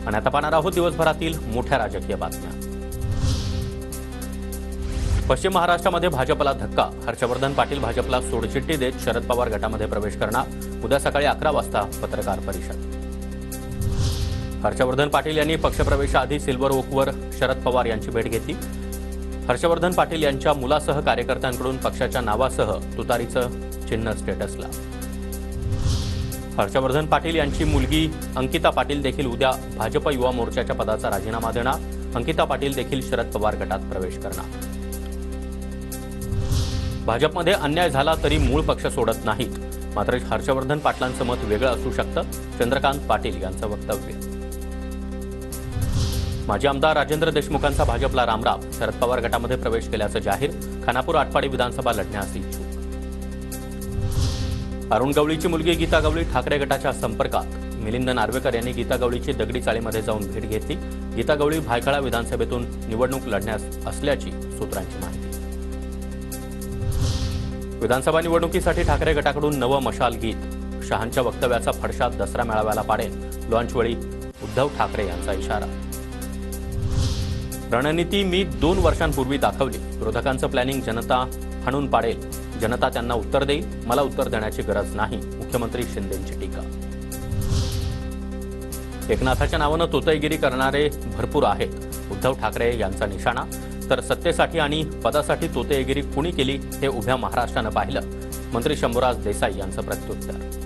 आणि आता पाहणार आहोत दिवसभरातील मोठ्या राजकीय बातम्या। पश्चिम महाराष्ट्रामध्ये भाजपला धक्का। हर्षवर्धन पाटील भाजपला सोडचिठ्ठी देत शरद पवार गटामध्ये प्रवेश करणार। उद्या सकाळी 11 वाजता पत्रकार परिषद। हर्षवर्धन पाटील यांनी पक्षप्रवेशाआधी सिल्वर ओकवर शरद पवार यांची भेट घेतली। हर्षवर्धन पाटील यांच्या मुलासह कार्यकर्त्यांकडून पक्षाच्या नावासह तुतारीचं चिन्ह स्टेटसला। हर्षवर्धन पाटील यांची मुलगी अंकिता पाटील देखील उद्या भाजप युवा मोर्चाच्या पदाचा राजीनामा देणार। अंकिता पाटील देखील शरद पवार गटात प्रवेश करणार। भाजपमध्ये अन्याय झाला तरी मूळ पक्ष सोडत नाहीत, मात्र हर्षवर्धन पाटलांचं मत वेगळं असू शकतं, चंद्रकांत पाटील यांचं वक्तव्य। माजी आमदार राजेंद्र देशमुखांचा भाजपला रामराम। शरद पवार गटामध्ये प्रवेश केल्याचं जाहीर। खानापूर आटपाडी विधानसभा लढण्यास इच्छुक। अरुण गवळीची मुलगी गीता गवळी ठाकरे गटाच्या संपर्कात। मिलिंद नार्वेकर यांनी गीता गवळीची दगडी चाळीमध्ये जाऊन भेट घेतली। गीता गवळी भायखळा विधानसभेतून निवडणूक लढण्यास असल्याची सूत्रांची माहिती। विधानसभा निवडणुकीसाठी ठाकरे गटाकडून नवं मशाल गीत। शहांच्या वक्तव्याचा फडशा दसरा मेळाव्याला पाडेल। लॉन्चवेळी उद्धव ठाकरे यांचा इशारा। रणनीती मी 2 वर्षांपूर्वी दाखवली। विरोधकांचं प्लॅनिंग जनता हाणून पाडेल। जनता त्यांना उत्तर देईल, मला उत्तर देण्याची गरज नाही, मुख्यमंत्री शिंदेंची टीका। एकनाथाच्या नावानं तोतईगिरी करणारे भरपूर आहेत, उद्धव ठाकरे यांचा निशाणा। तर सत्तेसाठी आणि पदासाठी तोतईगिरी कुणी केली हे उभ्या महाराष्ट्रानं पाहिलं, मंत्री शंभूराज देसाई यांचं प्रत्युत्तर।